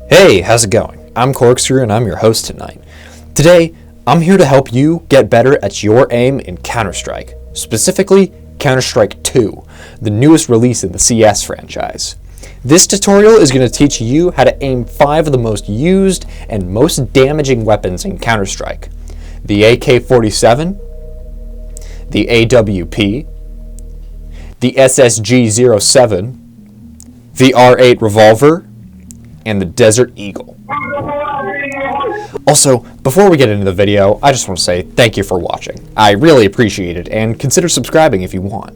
Hey, how's it going? I'm Corkscrew and I'm your host tonight. Today, I'm here to help you get better at your aim in Counter-Strike, specifically Counter-Strike 2, the newest release in the CS franchise. This tutorial is going to teach you how to aim 5 of the most used and most damaging weapons in Counter-Strike. The AK-47, the AWP, the SSG-07, the R8 revolver, and the Desert Eagle. Also, before we get into the video, I just want to say thank you for watching. I really appreciate it, and consider subscribing if you want.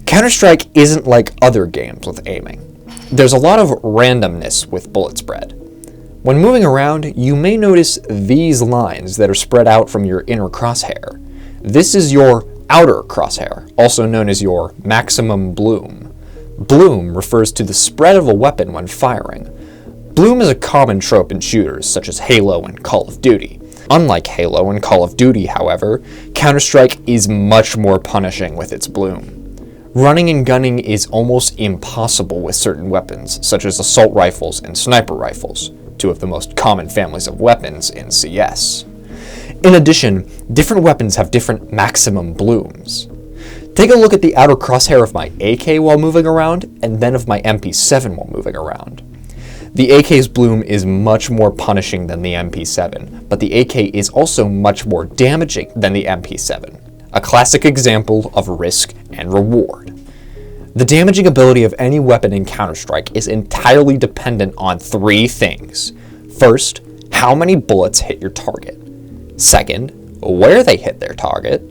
Counter-Strike isn't like other games with aiming. There's a lot of randomness with bullet spread. When moving around, you may notice these lines that are spread out from your inner crosshair. This is your outer crosshair, also known as your maximum bloom. Bloom refers to the spread of a weapon when firing. Bloom is a common trope in shooters such as Halo and Call of Duty. Unlike Halo and Call of Duty, however, Counter-Strike is much more punishing with its bloom. Running and gunning is almost impossible with certain weapons, such as assault rifles and sniper rifles, two of the most common families of weapons in CS. In addition, different weapons have different maximum blooms. Take a look at the outer crosshair of my AK while moving around, and then of my MP7 while moving around. The AK's bloom is much more punishing than the MP7, but the AK is also much more damaging than the MP7, a classic example of risk and reward. The damaging ability of any weapon in Counter-Strike is entirely dependent on 3 things. First, how many bullets hit your target. Second, where they hit their target.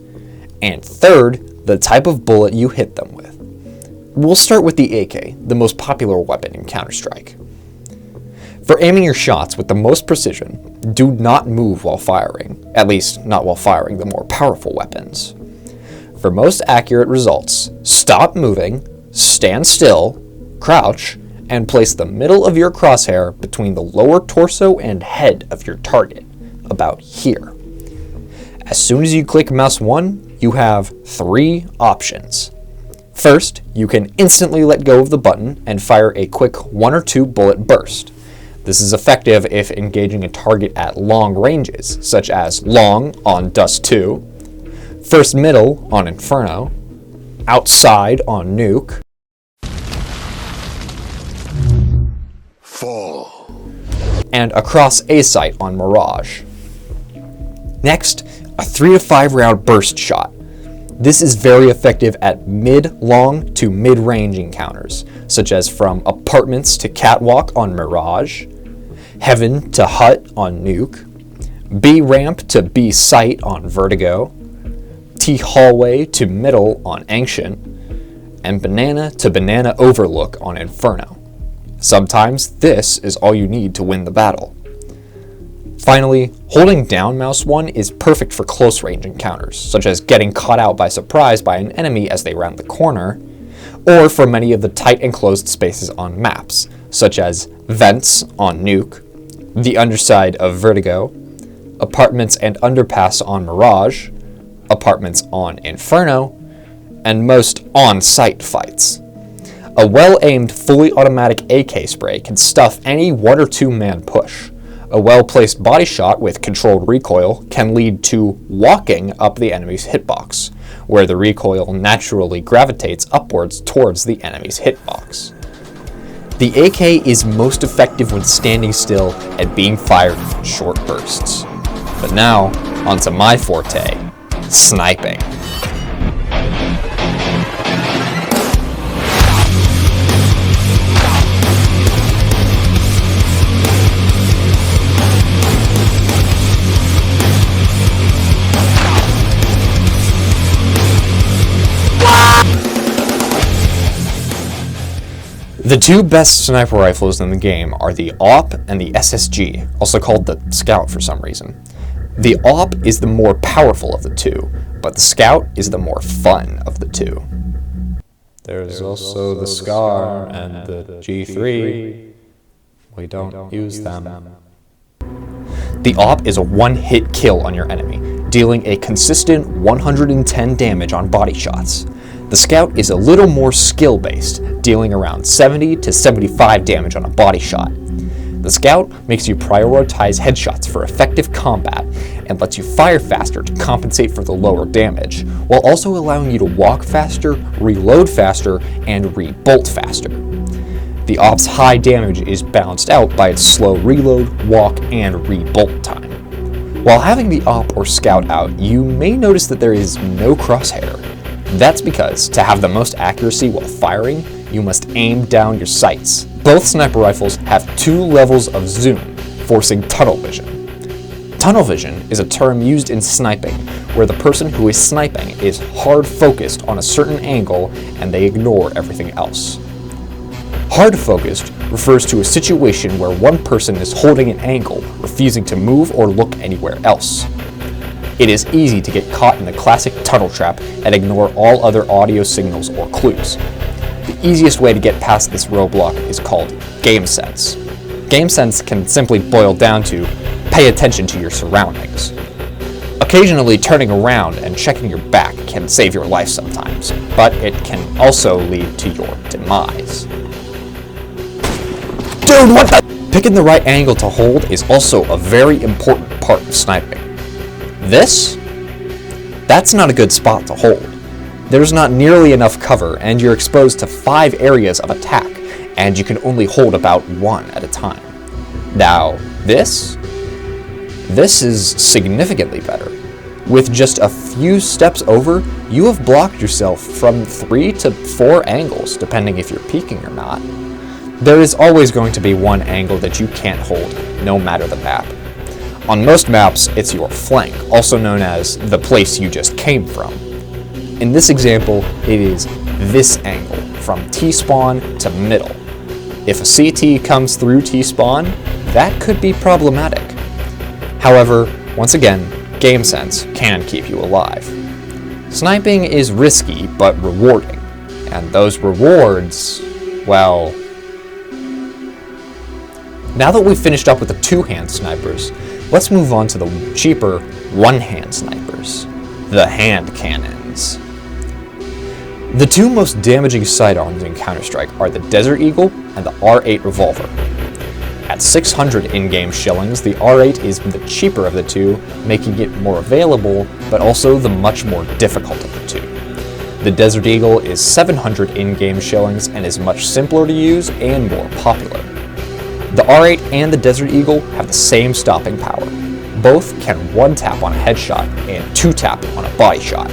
And third, the type of bullet you hit them with. We'll start with the AK, the most popular weapon in Counter-Strike. For aiming your shots with the most precision, do not move while firing, at least not while firing the more powerful weapons. For most accurate results, stop moving, stand still, crouch, and place the middle of your crosshair between the lower torso and head of your target, about here. As soon as you click mouse 1, you have 3 options. First, you can instantly let go of the button and fire a quick 1 or 2 bullet burst. This is effective if engaging a target at long ranges, such as long on Dust 2, first middle on Inferno, outside on Nuke, fall, and across A site on Mirage. Next, a 3 to 5 round burst shot. This is very effective at mid-long to mid-range encounters, such as from apartments to catwalk on Mirage, heaven to hut on Nuke, B ramp to B site on Vertigo, T hallway to middle on Ancient, and banana to banana overlook on Inferno. Sometimes this is all you need to win the battle. Finally, holding down mouse 1 is perfect for close range encounters, such as getting caught out by surprise by an enemy as they round the corner, or for many of the tight enclosed spaces on maps, such as vents on Nuke, the underside of Vertigo, apartments and underpass on Mirage, apartments on Inferno, and most on-site fights. A well-aimed, fully automatic AK spray can stuff any 1 or 2 man push. A well-placed body shot with controlled recoil can lead to walking up the enemy's hitbox, where the recoil naturally gravitates upwards towards the enemy's hitbox. The AK is most effective when standing still and being fired in short bursts. But now, onto my forte, sniping. The 2 best sniper rifles in the game are the AWP and the SSG, also called the Scout for some reason. The AWP is the more powerful of the 2, but the Scout is the more fun of the 2. There's also the Scar and the G3. We don't use them. The AWP is a one-hit kill on your enemy, dealing a consistent 110 damage on body shots. The Scout is a little more skill-based, dealing around 70 to 75 damage on a body shot. The Scout makes you prioritize headshots for effective combat and lets you fire faster to compensate for the lower damage, while also allowing you to walk faster, reload faster, and re-bolt faster. The Op's high damage is balanced out by its slow reload, walk, and re-bolt time. While having the Op or Scout out, you may notice that there is no crosshair. That's because, to have the most accuracy while firing, you must aim down your sights. Both sniper rifles have 2 levels of zoom, forcing tunnel vision. Tunnel vision is a term used in sniping, where the person who is sniping is hard focused on a certain angle and they ignore everything else. Hard focused refers to a situation where one person is holding an angle, refusing to move or look anywhere else. It is easy to get caught in the classic tunnel trap and ignore all other audio signals or clues. The easiest way to get past this roadblock is called game sense. Game sense can simply boil down to pay attention to your surroundings. Occasionally turning around and checking your back can save your life sometimes, but it can also lead to your demise. Dude, what the? Picking the right angle to hold is also a very important part of sniping. That's not a good spot to hold. There's not nearly enough cover and you're exposed to 5 areas of attack, and you can only hold about 1 at a time. Now, this is significantly better. With just a few steps over, you have blocked yourself from 3 to 4 angles, depending if you're peeking or not. There is always going to be one angle that you can't hold, no matter the map. On most maps, it's your flank, also known as the place you just came from. In this example, it is this angle, from T-spawn to middle. If a CT comes through T-spawn, that could be problematic. However, once again, game sense can keep you alive. Sniping is risky but rewarding, and those rewards, well... Now that we've finished up with the 2-hand snipers, let's move on to the cheaper 1-hand snipers, the hand cannons. The 2 most damaging sidearms in Counter-Strike are the Desert Eagle and the R8 revolver. At 600 in-game shillings, the R8 is the cheaper of the 2, making it more available, but also the much more difficult of the 2. The Desert Eagle is 700 in-game shillings and is much simpler to use and more popular. The R8 and the Desert Eagle have the same stopping power. Both can 1-tap on a headshot and 2-tap on a body shot.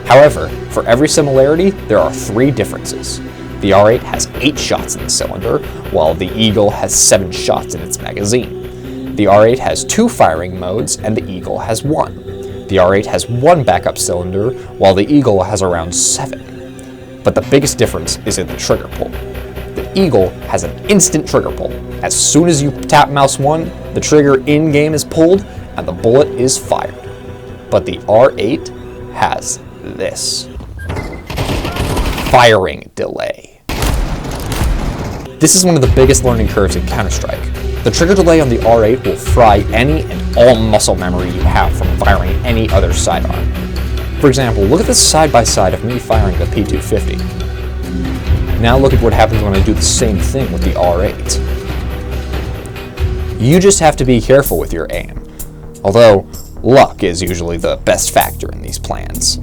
However, for every similarity, there are 3 differences. The R8 has 8 shots in the cylinder, while the Eagle has 7 shots in its magazine. The R8 has 2 firing modes, and the Eagle has 1. The R8 has 1 backup cylinder, while the Eagle has around 7. But the biggest difference is in the trigger pull. The Eagle has an instant trigger pull. As soon as you tap mouse 1, the trigger in-game is pulled, and the bullet is fired. But the R8 has this. Firing delay. This is one of the biggest learning curves in Counter-Strike. The trigger delay on the R8 will fry any and all muscle memory you have from firing any other sidearm. For example, look at this side-by-side of me firing the P250. Now look at what happens when I do the same thing with the R8. You just have to be careful with your aim, although luck is usually the best factor in these plans.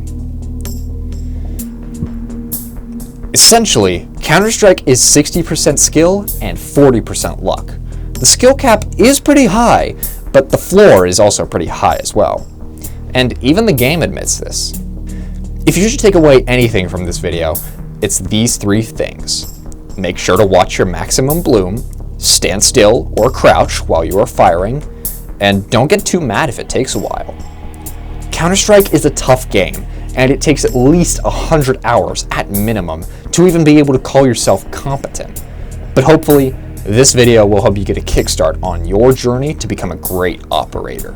Essentially, Counter-Strike is 60% skill and 40% luck. The skill cap is pretty high, but the floor is also pretty high as well. And even the game admits this. If you should take away anything from this video, it's these 3 things. Make sure to watch your maximum bloom, stand still or crouch while you are firing, and don't get too mad if it takes a while. Counter-Strike is a tough game, and it takes at least 100 hours at minimum to even be able to call yourself competent. But hopefully, this video will help you get a kickstart on your journey to become a great operator.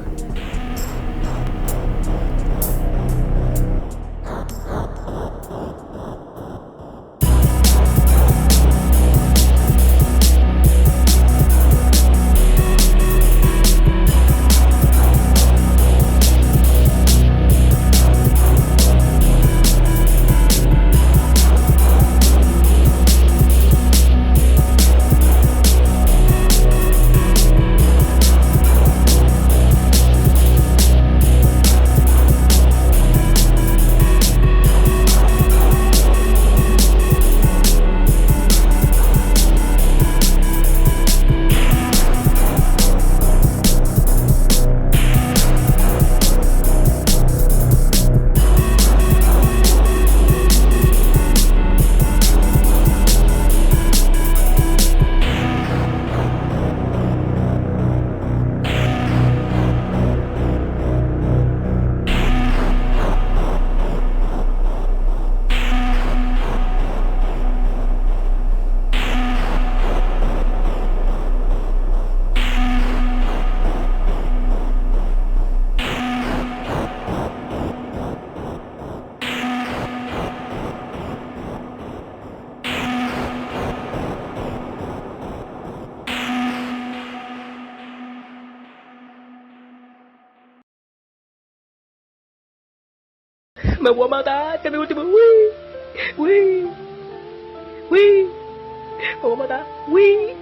Me voy a matar, este es mi último. Uy, uy, uy. Me voy a matar. Uy.